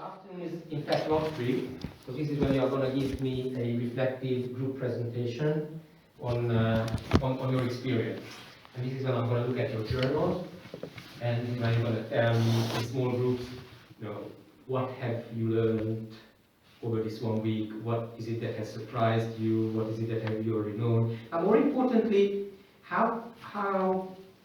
afternoon is in fact not free, so this is when you are going to give me a reflective group presentation on your experience. And this is when I'm going to look at your journals, and this is when you're going to tell me in small groups, what have you learned over this 1 week, what is it that has surprised you, what is it that have you already known, and more importantly, how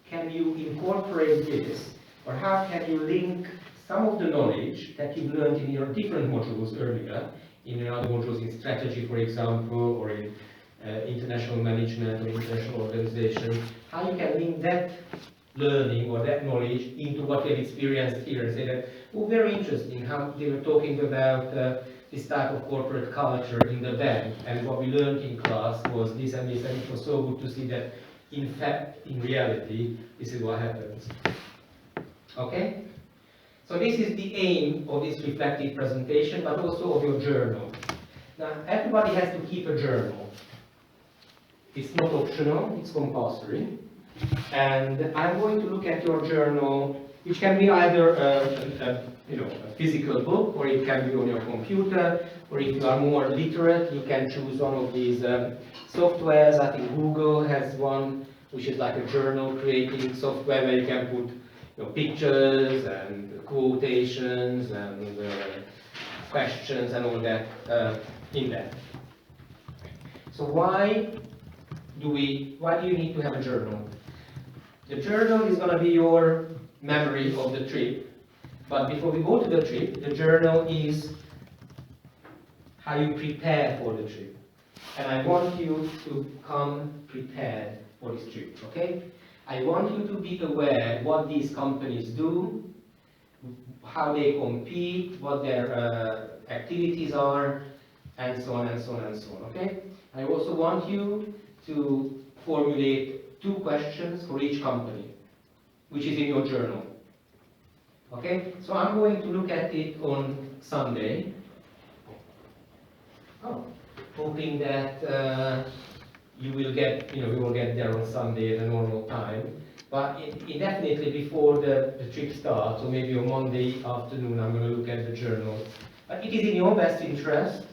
can you incorporate this, or how can you link some of the knowledge that you've learned in your different modules earlier, in your other modules in strategy, for example, or in international management or international organization, how you can link that learning or that knowledge into what you've experienced here and say that, oh, very interesting, how they were talking about this type of corporate culture in the bank, and what we learned in class was this and this, and it was so good to see that in fact, in reality, this is what happens. Okay? So this is the aim of this reflective presentation, but also of your journal. Now, everybody has to keep a journal. It's not optional, it's compulsory. And I'm going to look at your journal, which can be either a physical book, or it can be on your computer, or if you are more literate, you can choose one of these softwares. I think Google has one, which is like a journal creating software where you can put pictures and quotations and questions and all that in there. So why do you need to have a journal? The journal is going to be your memory of the trip, but before we go to the trip, the journal is how you prepare for the trip. And I want you to come prepared for this trip, okay? I want you to be aware what these companies do, how they compete, what their activities are, and so on and so on and so on, okay? I also want you to formulate 2 questions for each company, which is in your journal. Okay? So I'm going to look at it on Sunday. Hoping that you will get, we will get there on Sunday at a normal time. But definitely before the trip starts, or maybe on Monday afternoon, I'm going to look at the journal. But it is in your best interest.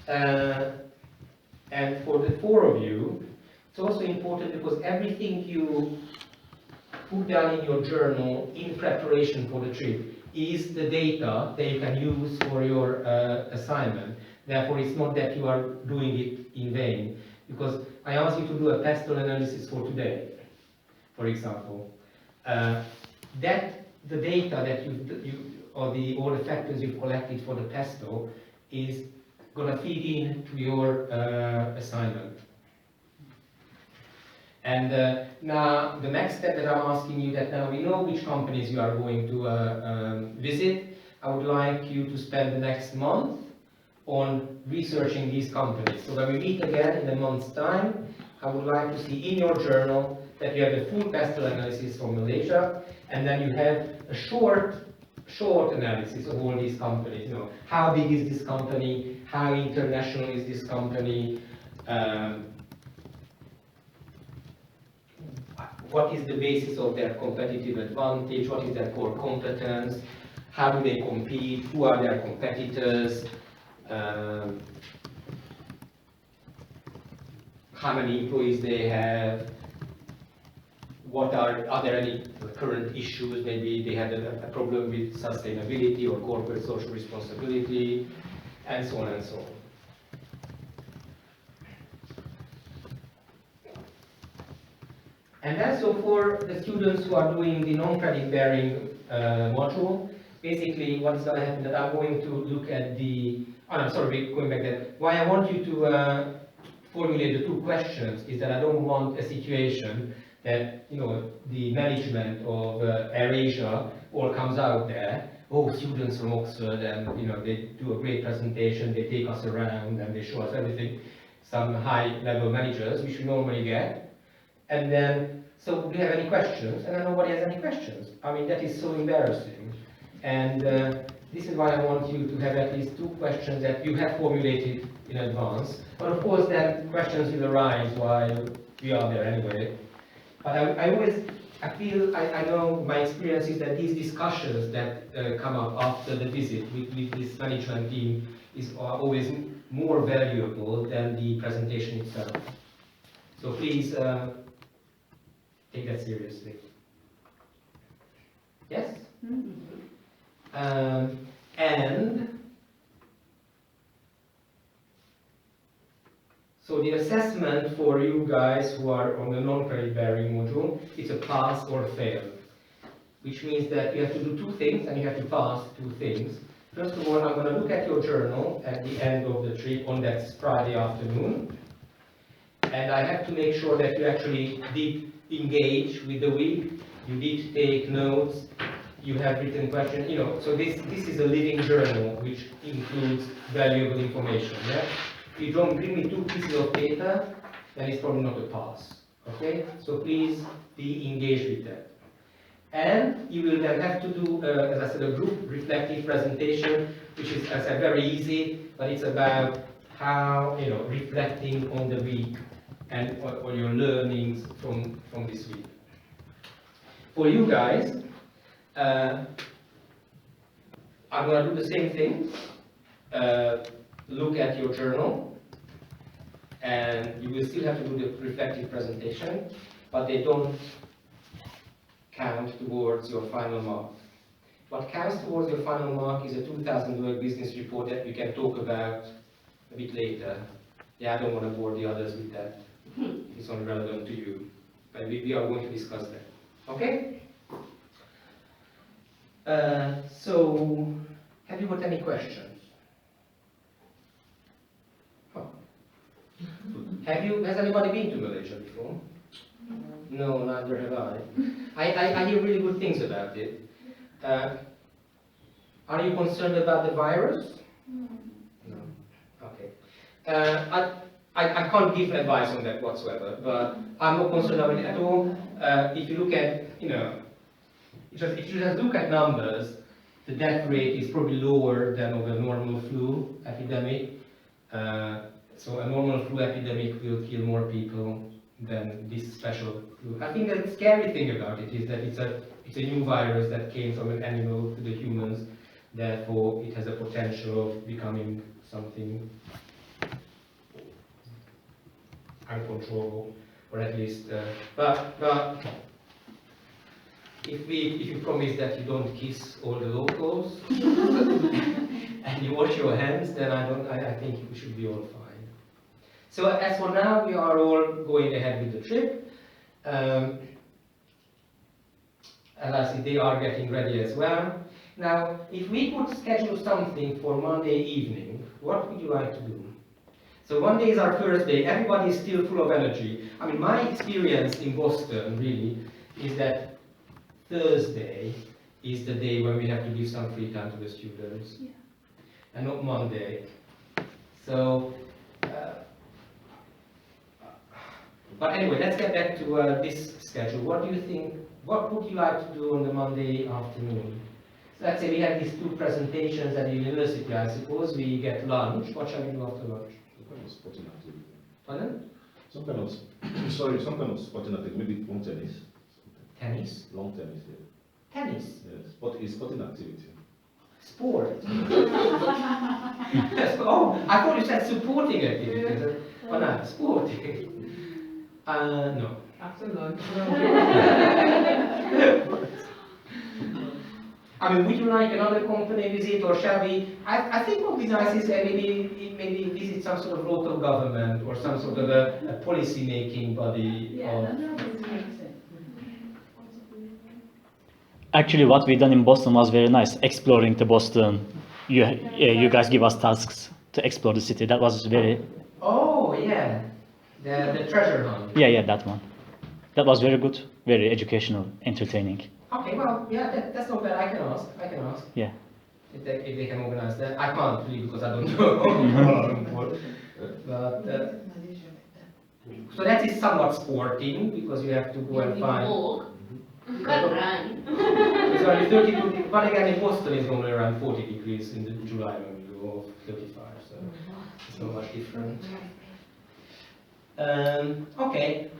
And for the 4 of you, it's also important because everything you put down in your journal in preparation for the trip is the data that you can use for your assignment. Therefore, it's not that you are doing it in vain. Because I asked you to do a pestle analysis for today, for example. The data that all the factors you've collected for the pestle is going to feed into your assignment. And now the next step that I'm asking you, that now we know which companies you are going to visit, I would like you to spend the next month on researching these companies. So when we meet again in a month's time, I would like to see in your journal that you have the full pestle analysis from Malaysia, and then you have a short analysis of all these companies. How big is this company? How international is this company? What is the basis of their competitive advantage? What is their core competence? How do they compete? Who are their competitors? How many employees they have? Are there any current issues? Maybe they had a problem with sustainability or corporate social responsibility, and so on and so on. And then, so for the students who are doing the non-credit bearing module, basically what is going to happen is that I'm going to look at going back there. Why I want you to formulate the 2 questions is that I don't want a situation that, the management of AirAsia all comes out there, students from Oxford, and, they do a great presentation, they take us around, and they show us everything, some high-level managers, which we normally get. And then, so do you have any questions? And then nobody has any questions. I mean, that is so embarrassing. And this is why I want you to have at least 2 questions that you have formulated in advance. But of course, then questions will arise while we are there anyway. But I know my experience is that these discussions that come up after the visit with this management team are always more valuable than the presentation itself. So please take that seriously. Yes? And so the assessment for you guys who are on the non-credit bearing module, it's a pass or fail, which means that you have to do two things and you have to pass two things. First of all, I'm going to look at your journal at the end of the trip on that Friday afternoon, and I have to make sure that you actually did engage with the week, you did take notes, you have written questions, you know, so this is a living journal which includes valuable information. Yeah? If you don't bring me two pieces of data, then it's probably not a pass. Okay? So please be engaged with that. And you will then have to do, as I said, a group reflective presentation, which is, as I said, very easy, but it's about how, you know, reflecting on the week and on your learnings from this week. For you guys, I'm going to do the same thing. Look at your journal, and you will still have to do the reflective presentation, but they don't count towards your final mark. What counts towards your final mark is a 2,000-word business report that we can talk about a bit later. Yeah, I don't want to bore the others with that. It's only relevant to you. But we are going to discuss that. Okay? So, have you got any questions? Oh. Has anybody been to Malaysia before? No, neither have I. I hear really good things about it. Are you concerned about the virus? No. Okay. I can't give advice on that whatsoever, but I'm not concerned about it at all. If you look at, you know, if you just look at numbers, the death rate is probably lower than of a normal flu epidemic. So a normal flu epidemic will kill more people than this special flu. I think the scary thing about it is that it's a new virus that came from an animal to the humans. Therefore, it has a potential of becoming something uncontrollable, or at least. But if you promise that you don't kiss all the locals and you wash your hands, then I think we should be all fine. So as for now, we are all going ahead with the trip. As I said, they are getting ready as well. Now, if we could schedule something for Monday evening, what would you like to do? So Monday is our first day. Everybody is still full of energy. I mean, my experience in Boston really is that Thursday is the day when we have to give some free time to the students, and not Monday. So, but anyway, let's get back to this schedule. What do you think? What would you like to do on the Monday afternoon? So let's say we have these two presentations at the university. I suppose we get lunch. What shall we do after lunch? Some kind of sporting activity. Pardon? Some kind of sporting activity, maybe long tennis. Tennis? Long tennis, yeah. Tennis? Yes, sporting activity. Sport? Oh, I thought you said supporting activities. Oh no, sporting. No. After lunch. I mean, would you like another company visit, or shall we? I think what would be nice is maybe visit some sort of local government or some sort of a policy-making body. Actually, what we done in Boston was very nice. Exploring the Boston, you guys give us tasks to explore the city. That was very. Oh yeah, the treasure hunt. Yeah, that one. That was very good, very educational, entertaining. Okay, well, yeah, that's not bad. I can ask. Yeah. If they can organize that. I can't really because I don't know. But so that is somewhat sporting because you have to go and find. Walk. You can't run. It's only 32, but again in Boston it's only around 40 degrees in July when we go 35, so it's not much different. Okay.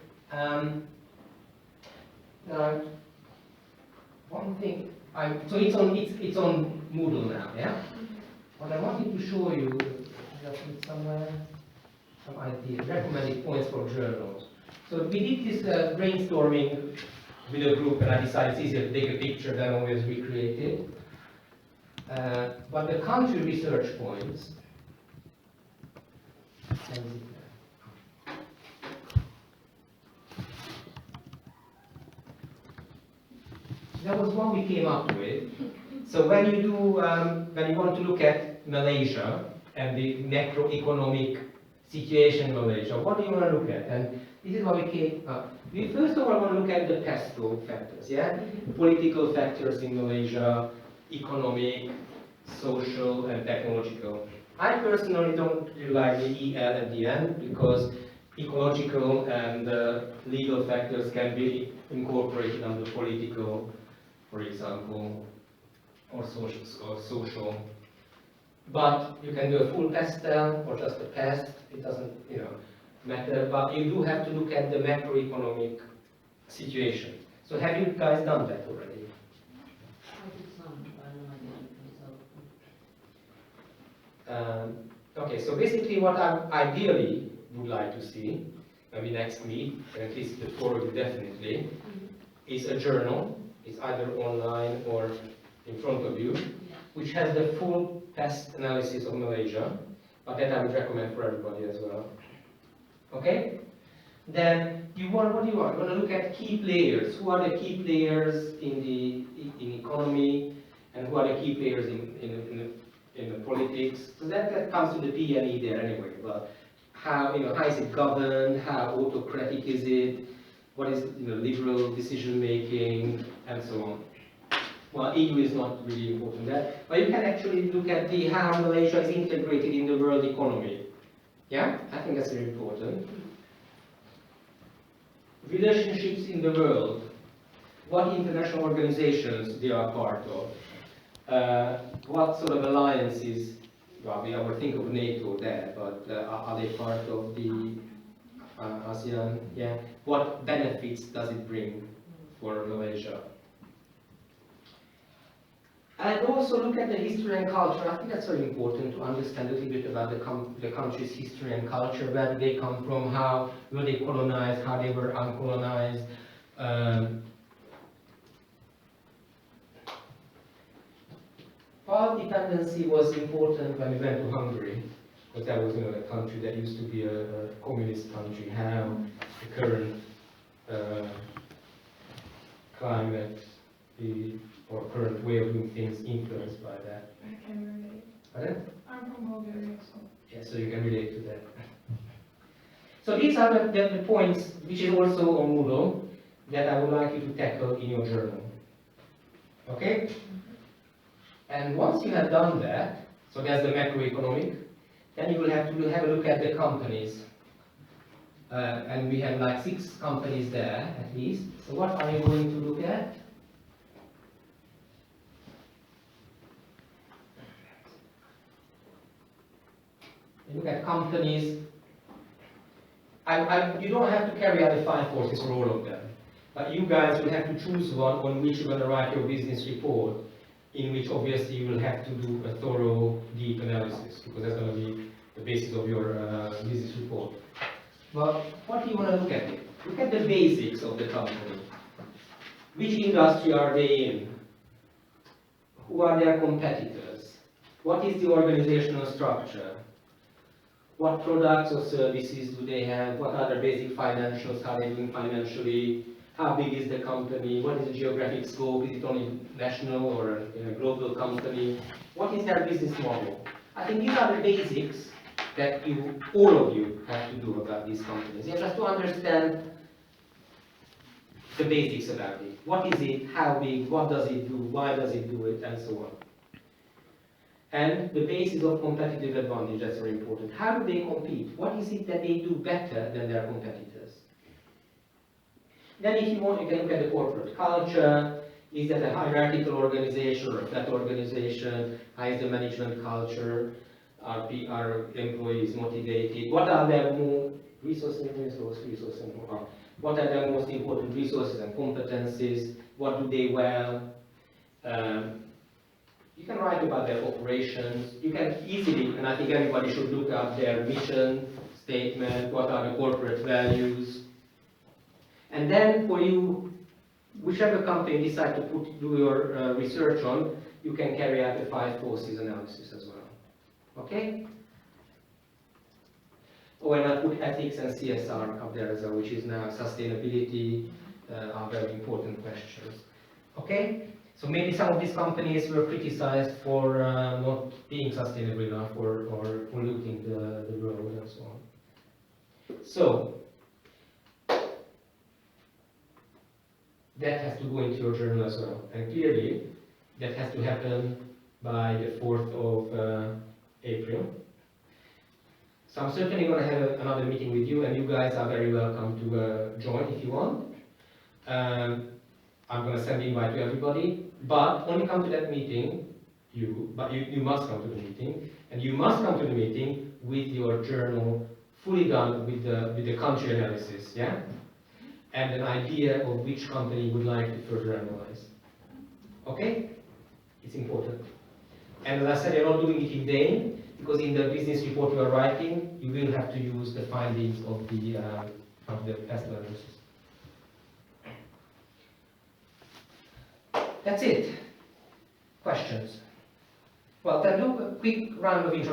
Now, one thing, so it's on Moodle now, yeah? What I wanted to show you, just need somewhere, some ideas, recommended points for journals. So we did this brainstorming with a group, and I decided it's easier to take a picture than always recreate it. But the country research points, that was what we came up with. So when you do, when you want to look at Malaysia and the macroeconomic situation in Malaysia, what do you want to look at? And this is what we came up. We first of all want to look at the PESTO factors, yeah? Political factors in Malaysia, economic, social, and technological. I personally don't really like the EL at the end because ecological and legal factors can be incorporated under political, for example, or social. But you can do a full pastel or just a pest, it doesn't, matter, but you do have to look at the macroeconomic situation. So have you guys done that already? I did some, but I know I didn't consult. Okay, so basically what I ideally would like to see, maybe next week, at least the four of you definitely, is a journal. It's either online or in front of you, which has the full pest analysis of Malaysia, but that I would recommend for everybody as well. Okay? Then what do you want? You want to look at key players. Who are the key players in economy, and who are the key players in the politics? So that comes to the P&E there anyway. But how is it governed? How autocratic is it? What is liberal decision making, and so on. Well, EU is not really important there, but you can actually look at how Malaysia is integrated in the world economy. Yeah, I think that's very important. Relationships in the world, what international organizations they are part of, what sort of alliances, well, we would think of NATO there, but are they part of the ASEAN? Yeah. What benefits does it bring for Malaysia? And also look at the history and culture. I think that's very important to understand a little bit about the country's history and culture, where they come from, how were they colonized, how they were uncolonized. Past dependency was important when we went to Hungary, because that was a country that used to be a communist country. How the current climate, or current way of doing things influenced by that. I can relate. Pardon? I'm from Bulgaria, so. Yeah, so you can relate to that. So these are the points, which is also on Moodle, that I would like you to tackle in your journal. Okay? And once you have done that, so that's the macroeconomic, then you will have to have a look at the companies. And we have like 6 companies there, at least. So what are you going to look at? You look at companies. You don't have to carry out the 5 forces for all of them, but you guys will have to choose one on which you're going to write your business report, in which obviously you will have to do a thorough, deep analysis, because that's going to be the basis of your business report. But what do you want to look at? Look at the basics of the company. Which industry are they in? Who are their competitors? What is the organizational structure? What products or services do they have? What are their basic financials? How are they doing financially? How big is the company? What is the geographic scope? Is it only national or a global company? What is their business model? I think these are the basics that all of you have to do about these companies. You just to understand the basics about it. What is it? How big? What does it do? Why does it do it? And so on. And the basis of competitive advantage, that's very important. How do they compete? What is it that they do better than their competitors? Then if you want, you can look at the corporate culture. Is that a hierarchical organization or a flat organization? How is the management culture? Are employees motivated? What are their more resource What are their most important resources and competencies? What do they well? You can write about their operations. You can easily, and I think everybody should look up their mission statement, what are the corporate values. And then for you, whichever company you decide to do your research on, you can carry out the 5 forces analysis as well. Okay? Oh, and I put ethics and CSR up there as well, which is now sustainability, are very important questions. Okay? So maybe some of these companies were criticized for not being sustainable enough or polluting the world and so on. So, that has to go into your journal as well. And clearly, that has to happen by the 4th of April. So I'm certainly going to have another meeting with you, and you guys are very welcome to join if you want. I'm going to send the invite to everybody, but only come to that meeting, you must come to the meeting, and you must come to the meeting with your journal fully done with the country analysis, yeah? And an idea of which company you would like to further analyze. Okay? It's important. And as I said, you're not doing it in vain, because in the business report you are writing, you will have to use the findings of the past analysis. That's it. Questions? Well, then do a quick round of introduction.